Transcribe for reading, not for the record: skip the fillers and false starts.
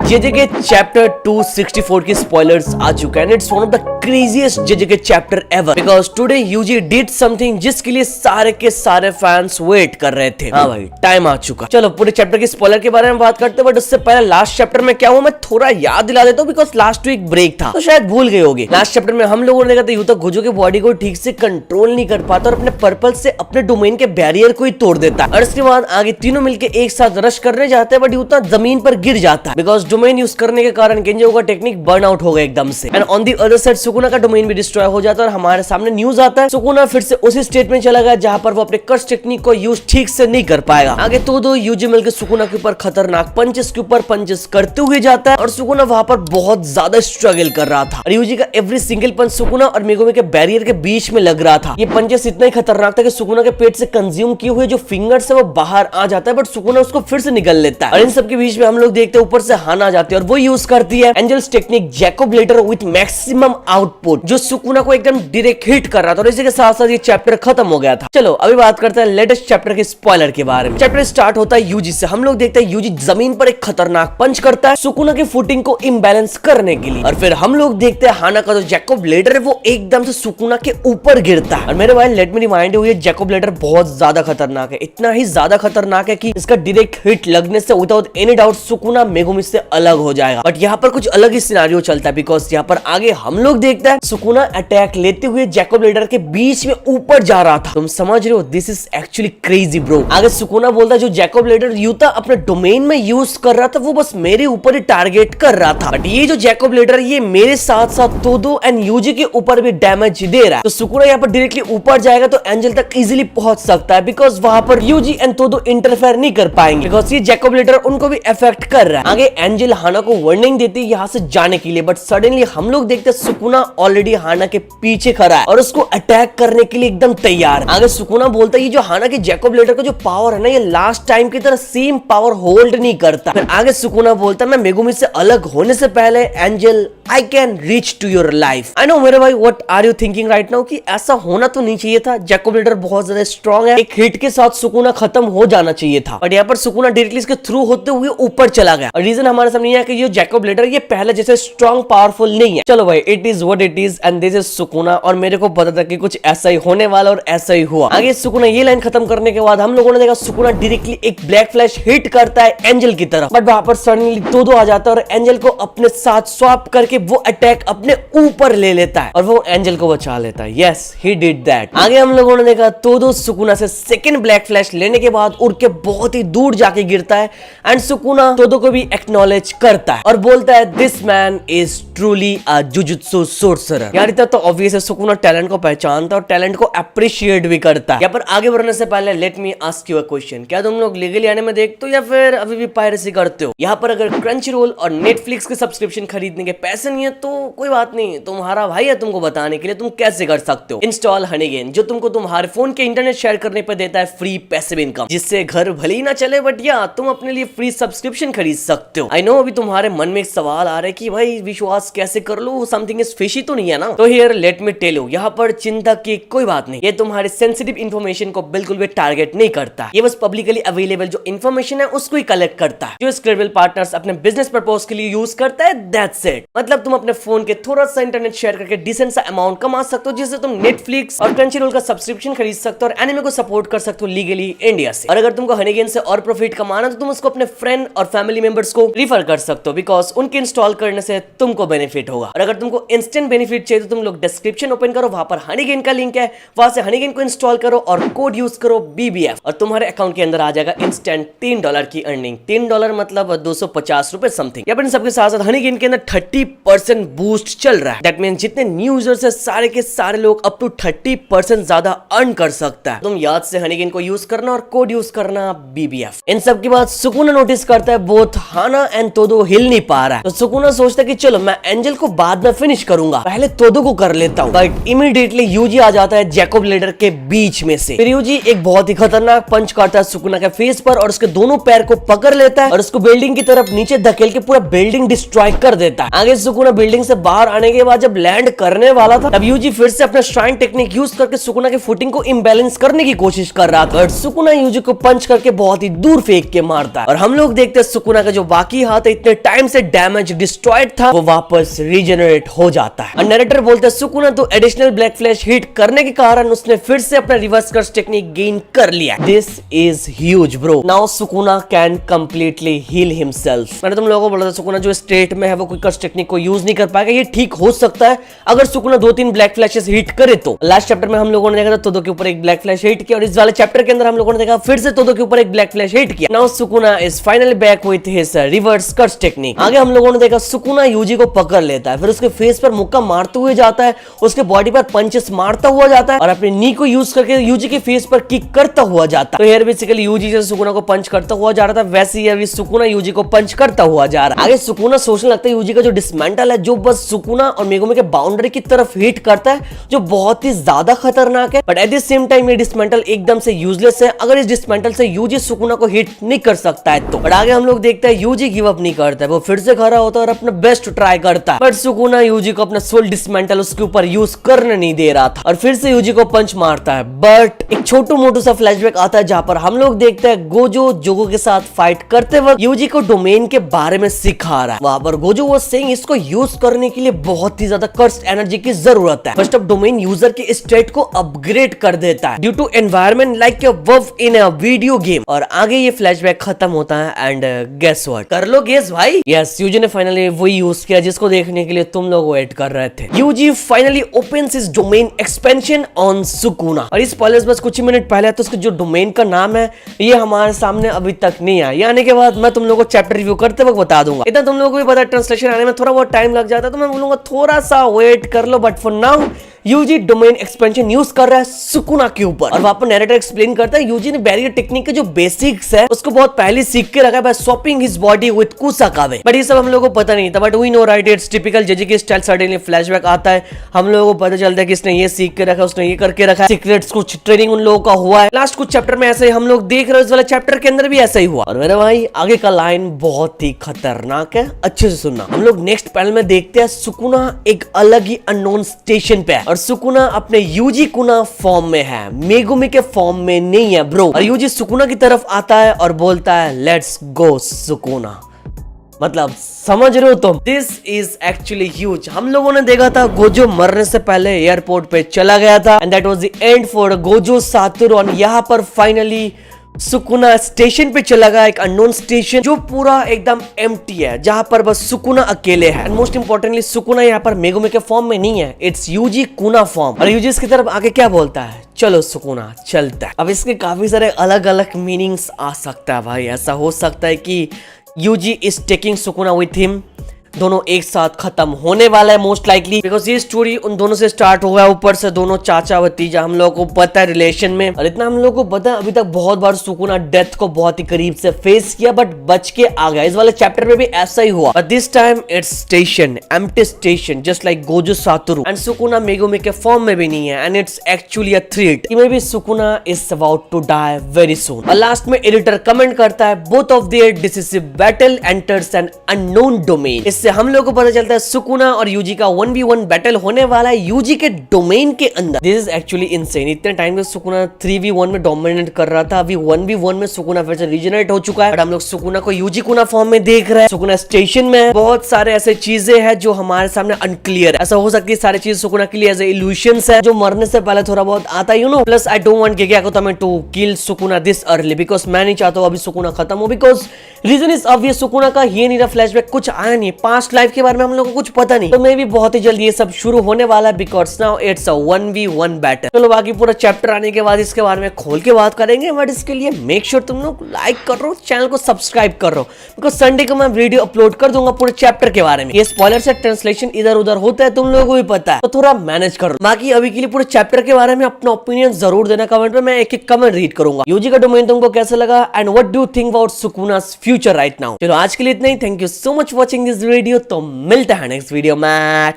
जेजेके chapter 264 की spoilers आ चुका है। It's one of the craziest JJK chapter ever because today Yuji did something जिसके लिए सारे के सारे फैंस वेट कर रहे थे। हाँ भाई, टाइम आ चुका। चलो पूरे चैप्टर के स्पॉइलर के बारे में बात करते हैं, बट उससे पहले लास्ट चैप्टर में क्या हुआ मैं थोड़ा याद दिला देता हूँ बिकॉज लास्ट वीक ब्रेक था तो शायद भूल गए होगे। लास्ट चैप्टर में हम लोगों ने देखा था यूता गोजो के बॉडी को ठीक से कंट्रोल नहीं कर पाता और अपने पर्पल से अपने डोमेन के बैरियर को ही तोड़ देता है। और इसके बाद आगे तीनों मिलकर एक साथ रश करने जाते हैं, बट यूता जमीन पर गिर जाता है बिकॉज डोमेन यूज करने के कारण गेंजो का टेक्निक बर्न आउट हो गया एकदम से। And on the other side Sukuna का डोमेन भी डिस्ट्रॉय हो जाता है और हमारे सामने न्यूज आता है सुकुना फिर से उसी स्टेट में चला गया जहां पर वो अपने कर्स टेक्निक को यूज ठीक से नहीं कर पाएगा। आगे तो दो यूजी मिलकर सुकुना के ऊपर खतरनाक पंचेस के ऊपर पंचेस करते हुए जाता है और सुकुना वहां पर बहुत ज्यादा स्ट्रगल कर रहा था और यूजी का एवरी सिंगल पंच सुकुना और मेगुमी के बैरियर के बीच में लग रहा था। ये पंचेस इतना ही खतरनाक था कि सुकुना के पेट से कंज्यूम किए हुए जो फिंगर्स है वो बाहर आ जाता है, बट सुकुना उसको फिर से निकल लेता है। और इन सब के बीच में हम लोग देखते हैं ऊपर से हाना आ जाती है और वो यूज करती है angel's technique Jacob's ladder with maximum output जो सुकुना को एकदम डायरेक्ट हिट कर रहा था और इसी के साथ साथ ये चैप्टर खत्म हो गया था। चलो अभी बात करते हैं लेटेस्ट चैप्टर के स्पॉइलर के बारे में। चैप्टर स्टार्ट होता है यूजी से। हम लोग देखते हैं यूजी जमीन पर एक खतरनाक पंच करता है सुकुना की फुटिंग को इम्बैलेंस करने के लिए और फिर हम लोग देखते हैं हाना का जो जैकोब्लेटर है वो एकदम से सुकुना के ऊपर गिरता है। और मेरे भाई लेट मी रिमाइंड यू, ये जैकोब्लेटर बहुत ज्यादा खतरनाक है, इतना ही ज्यादा खतरनाक है कि इसका डायरेक्ट हिट लगने से without any doubt Sukuna Megumi से अलग हो जाएगा। बट यहाँ पर कुछ अलग ही सिनेरियो चलता है बिकॉज यहाँ पर आगे हम लोग देखते हैं सुकुना अटैक लेते हुए जैकोब्लेटर के बीच में ऊपर जा रहा था। तुम समझ रहे हो, this is actually crazy bro. आगे सुकुना बोलता है जो जैकोब्लेटर यूता अपने डोमेन में यूज कर रहा था वो बस मेरे ऊपर ही टारगेट कर रहा था, बट ये जो जैकोब्लेटर ये मेरे साथ साथ तोदो एंड यूजी के ऊपर भी डैमेज दे रहा है। तो सुकुना यहाँ पर डायरेक्टली ऊपर जाएगा तो एंजल तक इजीली पहुंच सकता है बिकॉज वहां पर यूजी एंड तोदो इंटरफेयर नहीं कर पाएंगे बिकॉज ये जैकोब्लेटर उनको भी इफेक्ट कर रहा है। आगे एंजल हाना को वार्निंग देती है यहाँ से जाने के लिए, बट सडनली हम लोग देखते हैं सुकुना ऑलरेडी हाना के पीछे खड़ा है और उसको अटैक करने के लिए एकदम तैयार है। आगे सुकुना बोलता है ये जो हाना के जैकोब्लेटर का जो पावर है ना ये लास्ट टाइम की तरह सेम पावर होल्ड नहीं करता। फिर आगे सुकुना बोलता है मैं मेगुमी से अलग होने से पहले Angel I can reach to your life. I know मेरे भाई what are you thinking right now कि ऐसा होना तो नहीं चाहिए था, जैकोब्लेटर बहुत ज्यादा स्ट्रॉन्ग है, एक हिट के साथ सुकुना खत्म हो जाना चाहिए था, बट यहाँ पर सुकुना डायरेक्टली इसके थ्रू होते हुए ऊपर चला गया। और रीजन हमारे सामने यह है कि ये जैकोब्लेटर ये पहले जैसे स्ट्रॉन्ग पावरफुल नहीं है। चलो भाई it is what it is and this is Sukuna और मेरे को पता था कि कुछ ऐसा ही होने वाला और ऐसा ही हुआ। आगे सुकुना ये लाइन खत्म करने के बाद हम लोगों ने देखा सुकुना डायरेक्टली एक ब्लैक फ्लैश हिट करता है एंजल की तरफ, बट वहां पर सडनली तोदो आ जाता है और एंजल को अपने साथ स्वैप करके वो अटैक अपने ऊपर ले लेता है और वो एंजल को बचा लेता है। Yes he did that. आगे हम लोगों ने देखा तोदो सुकुना से सेकंड ब्लैक फ्लैश लेने के बाद उड़ के बहुत ही दूर जाके गिरता है एंड सुकुना तोदो को भी एक्नॉलेज करता है और बोलता है this man is truly a jujutsu sorcerer. यार इतना तो ऑब्वियस है सुकुना टैलेंट को पहचानता है और टैलेंट को अप्रिशिएट भी करता है। यहाँ पर आगे बढ़ने से पहले let me ask you a question, क्या तुम लोग लीगली आने में देखते हो या फिर अभी भी पायरेसी करते हो? यहाँ पर अगर क्रंचरोल और नेटफ्लिक्स के सब्सक्रिप्शन खरीदने के पैसे नहीं है तो कोई बात नहीं, तुम्हारा भाई है तुमको बताने के लिए तुम कैसे कर सकते हो। इंस्टॉल हनीगेन जो तुमको तुम्हारे फोन के इंटरनेट शेयर करने पर देता है फ्री पैसिव इनकम, जिससे घर भले ही ना चले बट या तुम अपने लिए फ्री सब्सक्रिप्शन खरीद सकते हो। आई नो अभी तुम्हारे मन में एक सवाल आ रहा है कि भाई विश्वास कैसे कर लो, समथिंग इज फिशी तो नहीं है ना? तो here let me tell you, यहाँ पर चिंता की कोई बात नहीं, ये तुम्हारे सेंसिटिव इन्फॉर्मेशन को बिल्कुल भी टारगेट नहीं करता। ये बस पब्लिकली अवेलेबल जो इन्फॉर्मेशन है उसको ही कलेक्ट करता है जो स्क्रिबल पार्टनर्स अपने बिजनेस पर्पस के लिए यूज करता है। That's it. मतलब तुम अपने फोन के थोड़ा सा इंटरनेट शेयर करके डिसेंट सा अमाउंट कमा सकते हो जिससे तुम नेटफ्लिक्स और क्रंचरोल का सब्सक्रिप्शन खरीद सकते हो और एनिमे को सपोर्ट कर सकते हो लीगली इंडिया से। और अगर तुमको हनीगेन से और प्रॉफिट कमाना तो तुम उसको अपने फ्रेंड और फैमिली मेंबर्स को रिफर कर सकते हो बिकॉज उनके इंस्टॉल करने से तुमको बेनिफिट होगा। और अगर तुमको इंस्टेंट बेनिफिट चाहिए तो तुम लोग डिस्क्रिप्शन ओपन करो, वहां पर हनीगेन का लिंक है, वहां से हनीगेन को इंस्टॉल करो और कोड यूज करो BBF और तुम्हारे अकाउंट के अंदर आ जाएगा इंस्टेंट $3 की अर्निंग। $3 मतलब 250 रुपए समथिंग। या फिर सबके साथ साथ हनीगेन के अंदर 30% बूस्ट चल रहा है। दैट मींस जितने न्यू यूजर्स है सारे के सारे लोग अप टू 30% ज्यादा अर्न कर सकता है। तुम याद से हनीगेन को यूज करना और कोड यूज करना BBF। इन सब के बाद सुकुना नोटिस करता है बोथ हाना एंड तोदो हिल नहीं पा रहा है, तो सुकुना सोचता है कि चलो मैं एंजल को बाद में फिनिश करूंगा, पहले तोदो को कर लेता हूं। बट इमीडिएटली यूजी आ जाता है जैकोब्लेटर के बीच में से। फिर यूजी एक बहुत ही खतरनाक पंच काटता है सुकुना के फेस पर और उसके दोनों पैर को पकड़ लेता है और उसको बिल्डिंग की तरफ नीचे धकेल के पूरा बिल्डिंग डिस्ट्रॉय कर देता है। आगे सुकुना बिल्डिंग से बाहर आने के बाद जब लैंड करने वाला था तब यूजी फिर से अपना श्राइन टेक्निक यूज करके सुकुना की फुटिंग को इम्बैलेंस करने की कोशिश कर रहा था, बट सुकुना यूजी को पंच करके बहुत ही दूर फेंक के मारता है। और हम लोग देखते हैं सुकुना का जो बाकी था तो इतने टाइम से डैमेज डिस्ट्रॉयड था वो वापस रीजनरेट हो जाता है। नरेटर बोलता है सुकुना तो एडिशनल ब्लैक फ्लैश हिट करने के कारण उसने फिर से अपना रिवर्स कर्स टेक्निक गेन कर लिया। This is huge bro. Now Sukuna can completely heal himself. मैंने तुम लोगों को बोला था सुकुना जो स्टेट में है वो कोई कर्स टेक्निक को यूज नहीं कर पाएगा। ये ठीक हो सकता है अगर सुकुना 2-3 ब्लैक फ्लैशेस हिट करे तो। लास्ट चैप्टर में हम लोगों ने देखा था तोदो के ऊपर एक ब्लैक फ्लैश हिट किया और इस वाले चैप्टर के अंदर हम लोगों ने देखा फिर से तोदो के ऊपर एक ब्लैक फ्लैश हिट किया। Now Sukuna is finally back with his reverse curse technique. आगे हम लोगों ने देखा सुकुना यूजी को पकड़ लेता है, फिर उसके फेस पर मुक्का मारते हुए जाता है, उसके बॉडी पर पंचेस मारता हुआ जाता है और अपने नी को यूज करके यूजी के फेस पर किक करता हुआ जाता है। तो यार बेसिकली यूजी जैसे सुकुना को पंच करता हुआ जा रहा था वैसे ही अभी सुकुना यूजी को पंच करता हुआ जा रहा है। आगे सुकुना सोचने लगता है यूजी का जो डिसमेंटल है जो बस सुकुना और मेगुमी के बाउंड्री की तरफ हिट करता है जो बहुत ही ज्यादा खतरनाक है। But at the same time ये डिसमेंटल एकदम से यूजलेस है। अगर इस डिसमेंटल से यूजी सुकुना को हिट नहीं कर सकता है तो। बट आगे हम लोग देखते हैं यूजी गिव अप नहीं करता है, वो फिर से खड़ा होता है और अपना बेस्ट ट्राई करता है। बट सुकुना यूजी को अपना सोल डिसमेंटल उसके ऊपर यूज करने नहीं दे रहा था और फिर से यूजी को पंच मारता है। बट एक छोटू मोटू सा फ्लैशबैक आता है जहां पर हम लोग देखते हैं गोजो जोगो के साथ फाइट करते वक्त यूजी को डोमेन के बारे में सिखा रहा है। वहां पर गोजो वो सेइंग इसको यूज करने के लिए बहुत ही ज्यादा कर्स्ड एनर्जी की जरूरत है। फर्स्ट ऑफ डोमेन यूजर के स्टेट को अपग्रेड कर देता है due to environment like a wow in a video game. और आगे ये फ्लैशबैक खत्म होता है एंड गेस व्हाट, कर लो गेस भाई। यस यूजी ने फाइनली वही यूज किया जिसको देखने के लिए तुम लोग वेट कर रहे थे। Yuji finally opens his domain expansion on Sukuna और इस स्पॉयलर्स बस कुछ ही मिनट पहले तो उसका जो डोमेन का नाम है ये हमारे सामने अभी तक नहीं आया। ये आने के बाद मैं तुम लोगों को चैप्टर रिव्यू करते वक्त बता दूंगा। इतना तुम लोगों को भी पता है ट्रांसलेशन आने में थोड़ा बहुत टाइम लग जाता है तो मैं बोलूंगा थोड़ा सा वेट कर लो। But for now Yuji domain expansion use कर रहा है सुकुना के ऊपर और वहां पर नैरेटर एक्सप्लेन करता है यूजी ने बैरियर टेक्निक के जो बेसिक्स है उसको बहुत पहले सीख के रखा है by swapping his body with Kusakabe. But ये सब हम लोगों को पता नहीं था। But we know right it's typical JJ की स्टाइल। सडनली फ्लैशबैक आता है, हम लोगों को पता चलता है कि इसने ये सीख के रखा उसने ये करके रखा है, सीक्रेट्स कुछ ट्रेनिंग उन लोगों का हुआ है। लास्ट कुछ चैप्टर में ऐसे ही हम लोग देख रहे हैं, इस वाले चैप्टर के अंदर भी ऐसा ही हुआ। और मेरे भाई आगे का लाइन बहुत ही खतरनाक है, अच्छे से सुनना। हम लोग नेक्स्ट पैनल में देखते हैं सुकुना एक अलग ही अननोन स्टेशन पे है और सुकुना अपने यूजी कुना फॉर्म में है, मेगुमी के फॉर्म में नहीं है ब्रो। और यूजी सुकुना की तरफ आता है और बोलता है लेट्स गो सुकुना। मतलब समझ रहे हो तुम? This is actually huge. हम लोगों ने देखा था गोजो मरने से पहले एयरपोर्ट पे चला गया था and that was the end for Gojo Satoru. और यहाँ पर फाइनली सुकुना स्टेशन पे चला गया, एक अननोन स्टेशन जो पूरा एकदम एम्प्टी है जहां पर बस सुकुना अकेले है। एंड मोस्ट इंपोर्टेंटली सुकुना यहाँ पर मेगुमी के फॉर्म में नहीं है, इट्स यूजी कुना फॉर्म। और यूजी इसकी तरफ आके क्या बोलता है, चलो सुकुना चलता है। अब इसके काफी सारे अलग अलग मीनिंग्स आ सकता है भाई। ऐसा हो सकता है कि Yuji is taking Sukuna with him, दोनों एक साथ खत्म होने वाला है मोस्ट लाइकली बिकॉज ये स्टोरी उन दोनों से स्टार्ट हुआ है। ऊपर से दोनों चाचा भतीजा हम लोगों को पता है रिलेशन में। और इतना हम लोगों को पता है अभी तक बहुत बार सुकुना डेथ को बहुत ही करीब से फेस किया बट बच के आ गया। इस वाले चैप्टर में भी ऐसा ही हुआ but this time it's station, empty station just like Gojo Satoru. And Sukuna Megumi के फॉर्म में भी नहीं है and it's actually a threat कि may be Sukuna is about to die very soon. और लास्ट में एडिटर कमेंट करता है both of their decisive battle enters an unknown domain. इससे हम लोगों को पता चलता है सुकुना और यूजी का 1v1 बैटल होने वाला है यूजी के डोमेन के अंदर। This is actually insane. इतने टाइम से सुकुना 3v1 में डोमिनेट कर रहा था, अभी 1v1 में सुकुना फिर से रीजनरेट हो चुका है। बट हम लोग सुकुना को यूजी कुना फॉर्म में देख रहे हैं। सुकुना स्टेशन में है। बहुत सारे ऐसे चीजें हैं जो हमारे सामने अनक्लियर है। ऐसा हो सकती है सारी चीज सुकुना के लिए एज इल्यूशंस है जो मरने से पहले थोड़ा बहुत आता है, you know. Plus I don't want केकेयाकुतमे to kill Sukuna this early because मैं नहीं चाहता हूं अभी सुकुना खत्म हो। Because reason is obvious, Sukuna का ये नहीं रहा फ्लैशबैक कुछ आया नहीं, पास्ट लाइफ के बारे में हम लोगों को कुछ पता नहीं। तो मे भी बहुत ही जल्दी ये सब शुरू होने वाला है because now it's a 1v1 battle. चलो बाकी पूरा चैप्टर आने के बाद इसके बारे में खोल के बात करेंगे। बट इसके लिए मेक श्योर तुम लोग लाइक कर रहे हो, चैनल को सब्सक्राइब कर रहे हो बिकॉज संडे को मैं वीडियो अपलोड कर दूंगा पूरे चैप्टर के बारे में। ये स्पॉइलर से ट्रांसलेशन इधर उधर होता है, तुम लोगों को भी पता है, तो थोड़ा मैनेज करो। बाकी अभी के लिए पूरे चैप्टर के बारे में अपना ओपिनियन जरूर देना कमेंट में, मैं एक एक कमेंट रीड करूंगा। यूजी का डोमेन तुमको कैसा लगा and what do you think about सुकुना's फ्यूचर राइट नाउ। चलो आज के लिए इतना ही। Thank you so much watching this video. तो मिलते हैं नेक्स्ट वीडियो में।